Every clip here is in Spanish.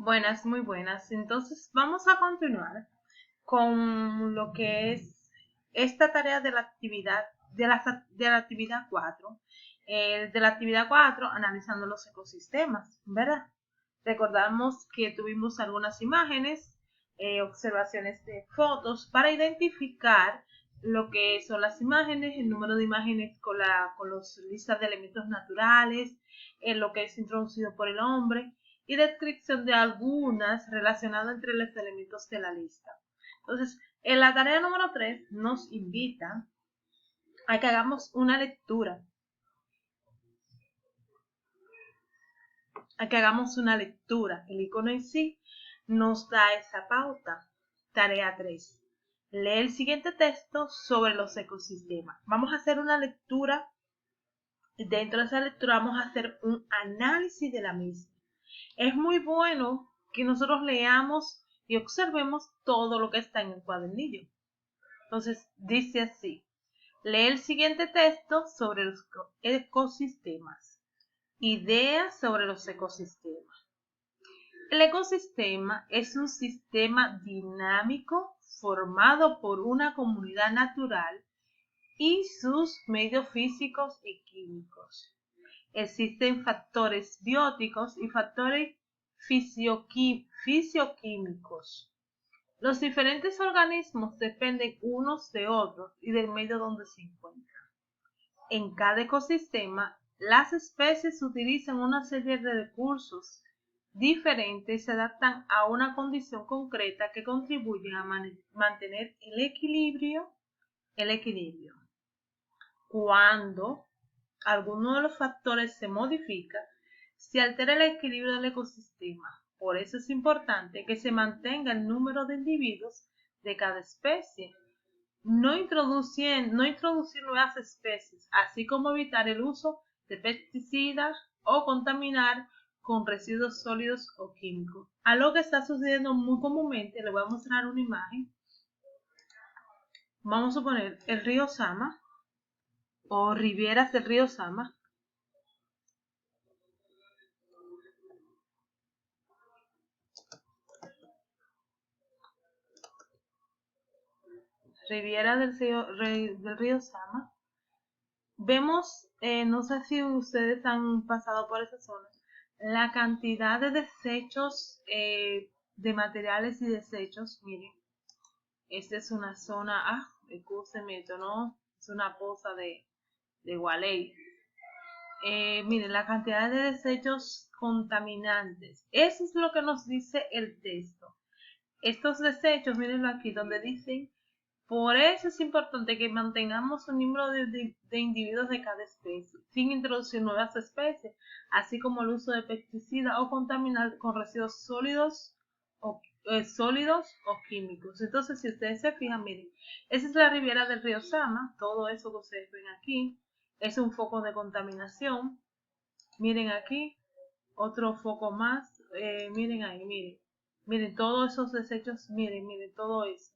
Buenas, muy buenas. Entonces vamos a continuar con lo que es esta tarea de la actividad de la actividad 4. De la actividad 4, analizando los ecosistemas, ¿verdad? Recordamos que tuvimos algunas imágenes, observaciones de fotos para identificar lo que son las imágenes, el número de imágenes con los listas de elementos naturales, lo que es introducido por el hombre y descripción de algunas relacionadas entre los elementos de la lista. Entonces, en la tarea número 3 nos invita a que hagamos una lectura, El icono en sí nos da esa pauta. Tarea 3. Lee el siguiente texto sobre los ecosistemas. Vamos a hacer una lectura. Dentro de esa lectura vamos a hacer un análisis de la misma. Es muy bueno que nosotros leamos y observemos todo lo que está en el cuadernillo. Entonces, dice así: lee el siguiente texto sobre los ecosistemas. Ideas sobre los ecosistemas. El ecosistema es un sistema dinámico formado por una comunidad natural y sus medios físicos y químicos. Existen factores bióticos y factores fisioquímicos. Los diferentes organismos dependen unos de otros y del medio donde se encuentran. En cada ecosistema, las especies utilizan una serie de recursos diferentes y se adaptan a una condición concreta que contribuyen a mantener el equilibrio. Cuando alguno de los factores se modifica, se altera el equilibrio del ecosistema. Por eso es importante que se mantenga el número de individuos de cada especie. No introducir nuevas especies, así como evitar el uso de pesticidas o contaminar con residuos sólidos o químicos. Algo que está sucediendo muy comúnmente, le voy a mostrar una imagen. Vamos a poner el río Sama o riberas del río Sama. Riviera del río Sama. Vemos, no sé si ustedes han pasado por esa zona, la cantidad de desechos, de materiales y desechos. Miren, esta es una zona, escúcheme, esto no es una poza de Gualey. Miren, la cantidad de desechos contaminantes. Eso es lo que nos dice el texto. Estos desechos, mírenlo aquí, donde dicen: por eso es importante que mantengamos un número de individuos de cada especie, sin introducir nuevas especies, así como el uso de pesticidas o contaminar con residuos sólidos o químicos. Entonces, si ustedes se fijan, miren, esa es la ribera del río Sama. Todo eso que ustedes ven aquí es un foco de contaminación. Miren aquí, otro foco más. Miren ahí, miren todos esos desechos, miren todo eso.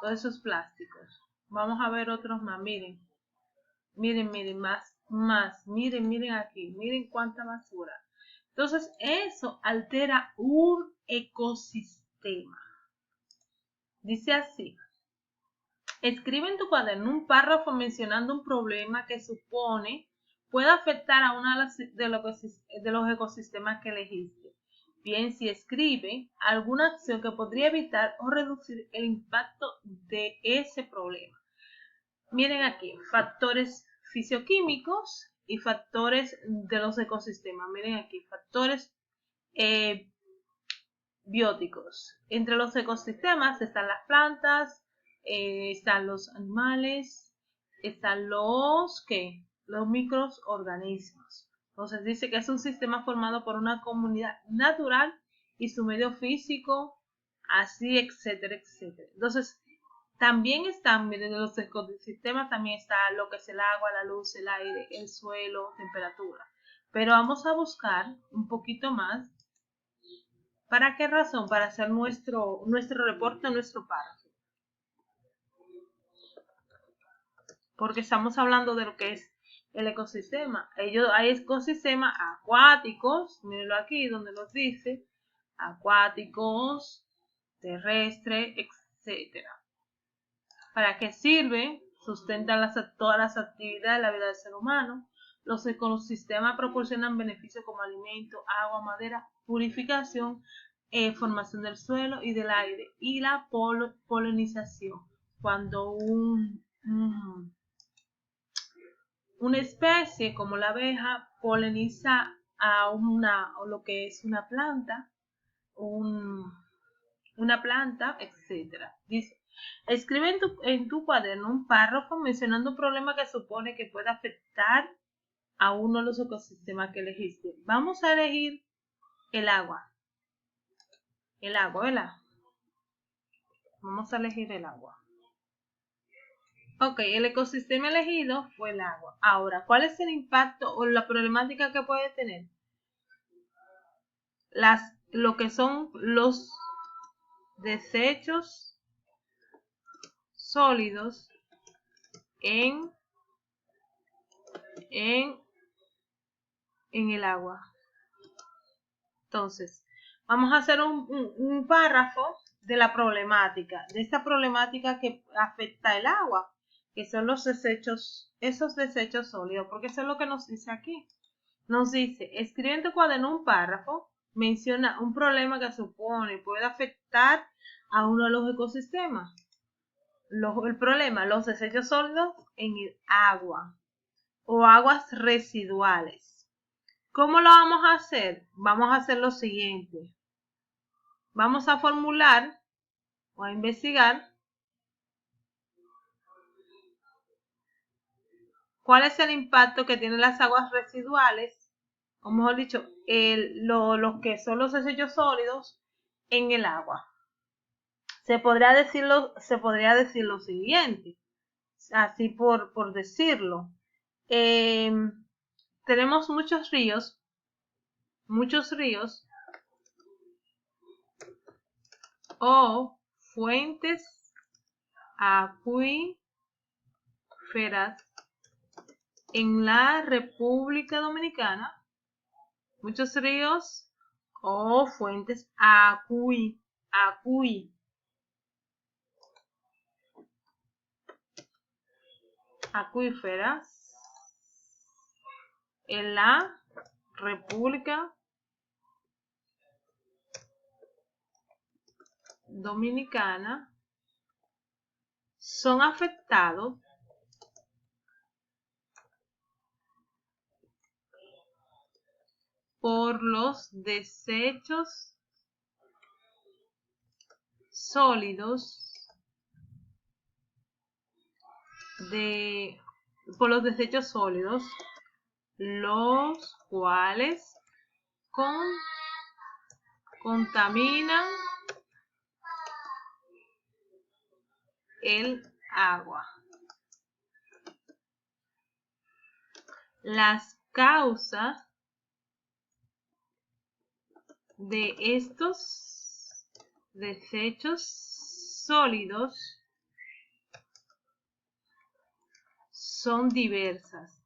Todos esos plásticos. Vamos a ver otros más. Miren, más. Miren aquí. Miren cuánta basura. Entonces, eso altera un ecosistema. Dice así: escribe en tu cuaderno un párrafo mencionando un problema que supone puede afectar a uno de los ecosistemas que elegiste. Bien, si escribe alguna acción que podría evitar o reducir el impacto de ese problema. Miren aquí, factores fisioquímicos y factores de los ecosistemas. Miren aquí, factores bióticos. Entre los ecosistemas están las plantas, están los animales, están los microorganismos. Entonces dice que es un sistema formado por una comunidad natural y su medio físico, así, etcétera, etcétera. Entonces, también están, miren, de los ecosistemas también está lo que es el agua, la luz, el aire, el suelo, temperatura. Pero vamos a buscar un poquito más. ¿Para qué razón? Para hacer nuestro reporte, nuestro párrafo. Porque estamos hablando de lo que es el ecosistema. Hay ecosistemas acuáticos, mírenlo aquí donde nos dice, acuáticos, terrestres, etc. ¿Para qué sirve? Sustentan todas las actividades de la vida del ser humano. Los ecosistemas proporcionan beneficios como alimento, agua, madera, purificación, formación del suelo y del aire y la polinización. Cuando una especie como la abeja poliniza a lo que es una planta, una planta, etcétera. Dice, escribe en tu cuaderno un párrafo mencionando un problema que supone que pueda afectar a uno de los ecosistemas que elegiste. Vamos a elegir el agua. El agua, ¿verdad? Vamos a elegir el agua. Ok, el ecosistema elegido fue el agua. Ahora, ¿cuál es el impacto o la problemática que puede tener? Lo que son los desechos sólidos en el agua. Entonces, vamos a hacer un párrafo de la problemática, de esta problemática que afecta el agua, que son los desechos, esos desechos sólidos, porque eso es lo que nos dice aquí. Nos dice, escribe en tu cuaderno un párrafo, menciona un problema que supone puede afectar a uno de los ecosistemas. El problema, los desechos sólidos en el agua o aguas residuales. ¿Cómo lo vamos a hacer? Vamos a hacer lo siguiente. Vamos a formular o a investigar cuál es el impacto que tienen las aguas residuales, o mejor dicho, los que son los desechos sólidos en el agua. Se podría decir lo siguiente, así por decirlo. Tenemos muchos ríos o fuentes acuíferas en la República Dominicana, muchos ríos o fuentes acuíferas en la República Dominicana son afectados por los desechos sólidos los cuales contaminan el agua. Las causas de estos desechos sólidos son diversas.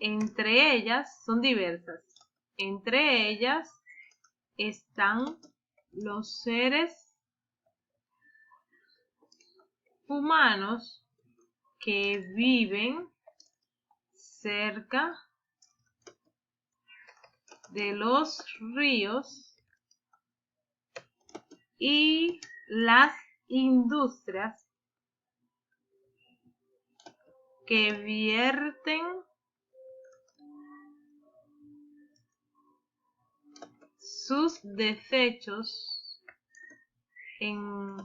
Entre ellas están los seres humanos que viven cerca de los ríos y las industrias que vierten sus desechos en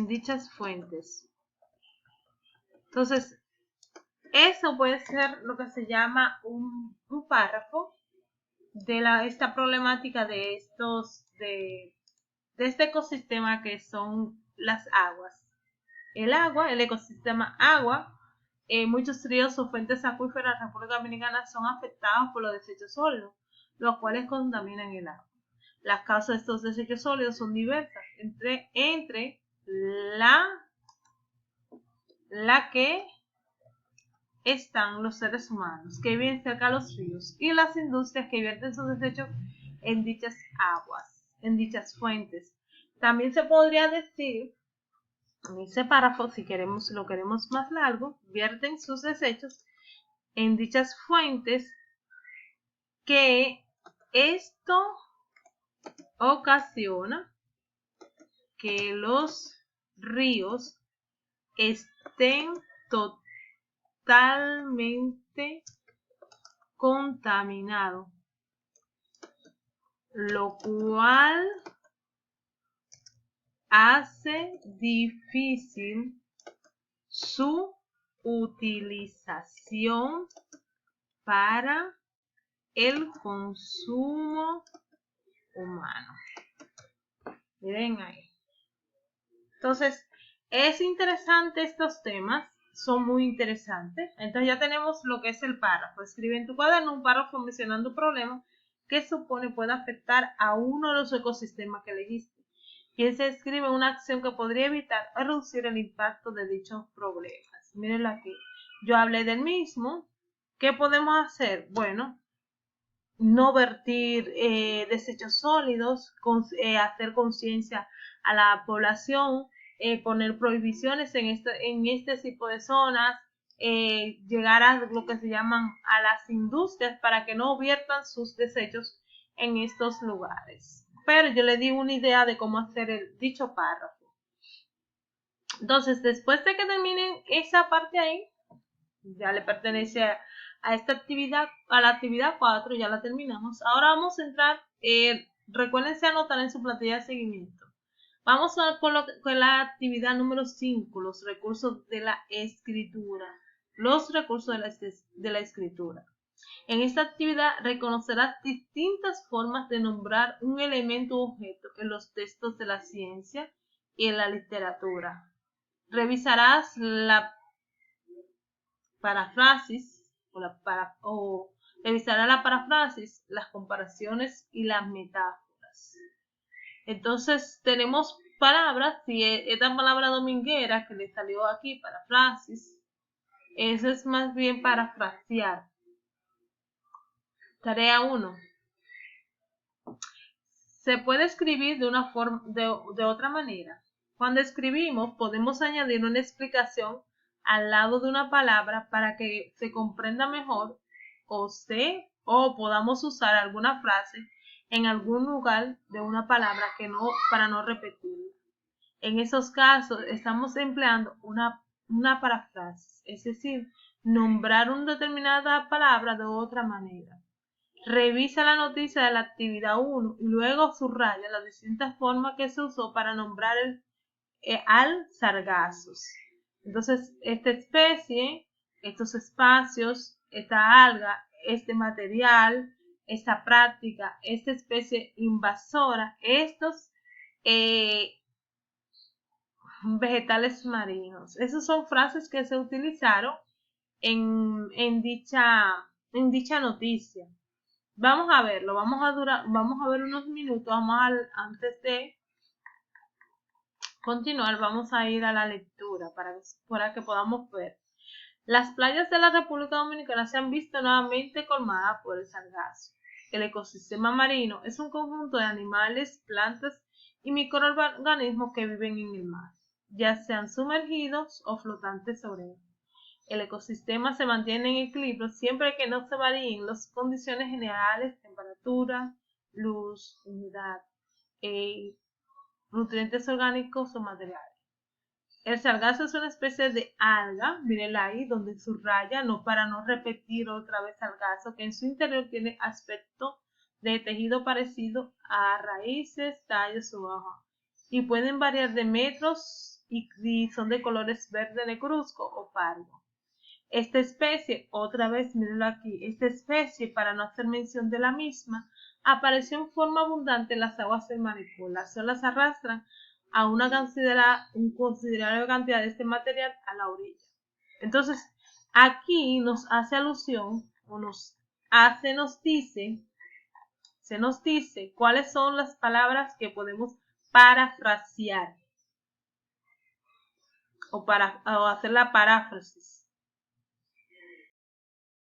dichas fuentes. Entonces, eso puede ser lo que se llama un párrafo de esta problemática de este ecosistema que son las aguas. El agua, el ecosistema agua, muchos ríos o fuentes acuíferas de la República Dominicana son afectados por los desechos sólidos, los cuales contaminan el agua. Las causas de estos desechos sólidos son diversas, entre la que están los seres humanos que viven cerca de los ríos y las industrias que vierten sus desechos en dichas aguas, en dichas fuentes. También se podría decir, en ese párrafo, si lo queremos más largo, vierten sus desechos en dichas fuentes, que esto ocasiona que los ríos estén totalmente contaminados, lo cual hace difícil su utilización para el consumo humano. Miren ahí. Entonces, es interesante estos temas, son muy interesantes. Entonces ya tenemos lo que es el párrafo. Escribe en tu cuaderno un párrafo mencionando un problema que supone puede afectar a uno de los ecosistemas que elegiste. Y se escribe una acción que podría evitar o reducir el impacto de dichos problemas. Mírenlo aquí. Yo hablé del mismo. ¿Qué podemos hacer? Bueno, no vertir desechos sólidos, hacer conciencia a la población, poner prohibiciones en este tipo de zonas, llegar a lo que se llaman a las industrias para que no viertan sus desechos en estos lugares. Pero yo le di una idea de cómo hacer el dicho párrafo. Entonces, después de que terminen esa parte ahí, ya le pertenece a esta actividad, a la actividad 4, ya la terminamos. Ahora vamos a entrar, recuérdense anotar en su plantilla de seguimiento. Vamos con la actividad número 5, los recursos de la escritura. Los recursos de la escritura. En esta actividad reconocerás distintas formas de nombrar un elemento o objeto en los textos de la ciencia y en la literatura. Revisarás la parafrasis revisará la parafrasis, las comparaciones y las metáforas. Entonces tenemos palabras, si esta palabra dominguera que le salió aquí, parafrasis, eso es más bien parafrasear. Tarea 1. Se puede escribir de una forma, de otra manera. Cuando escribimos podemos añadir una explicación al lado de una palabra para que se comprenda mejor o podamos usar alguna frase en algún lugar de una palabra para no repetirla. En esos casos estamos empleando una parafrasis, es decir, nombrar una determinada palabra de otra manera. Revisa la noticia de la actividad 1 y luego subraya las distintas formas que se usó para nombrar al sargazos. Entonces, esta especie, estos espacios, esta alga, este material, esta práctica, esta especie invasora, estos vegetales marinos. Esas son frases que se utilizaron en dicha noticia. Vamos a verlo, vamos a ver unos minutos, antes de continuar, vamos a ir a la lectura para que podamos ver. Las playas de la República Dominicana se han visto nuevamente colmadas por el sargazo. El ecosistema marino es un conjunto de animales, plantas y microorganismos que viven en el mar, ya sean sumergidos o flotantes sobre él. El ecosistema se mantiene en equilibrio siempre que no se varíen las condiciones generales, temperatura, luz, humedad, nutrientes orgánicos o materiales. El sargazo es una especie de alga, mírenla ahí, donde subraya, para no repetir otra vez sargazo, que en su interior tiene aspecto de tejido parecido a raíces, tallos o hojas, y pueden variar de metros y son de colores verde negruzco o pardo. Esta especie, otra vez mírenlo aquí, esta especie, para no hacer mención de la misma, apareció en forma abundante en las aguas del Malecón. Las olas arrastran a una considerable cantidad de este material a la orilla. Entonces, aquí nos hace alusión, se nos dice cuáles son las palabras que podemos parafrasear o hacer la paráfrasis.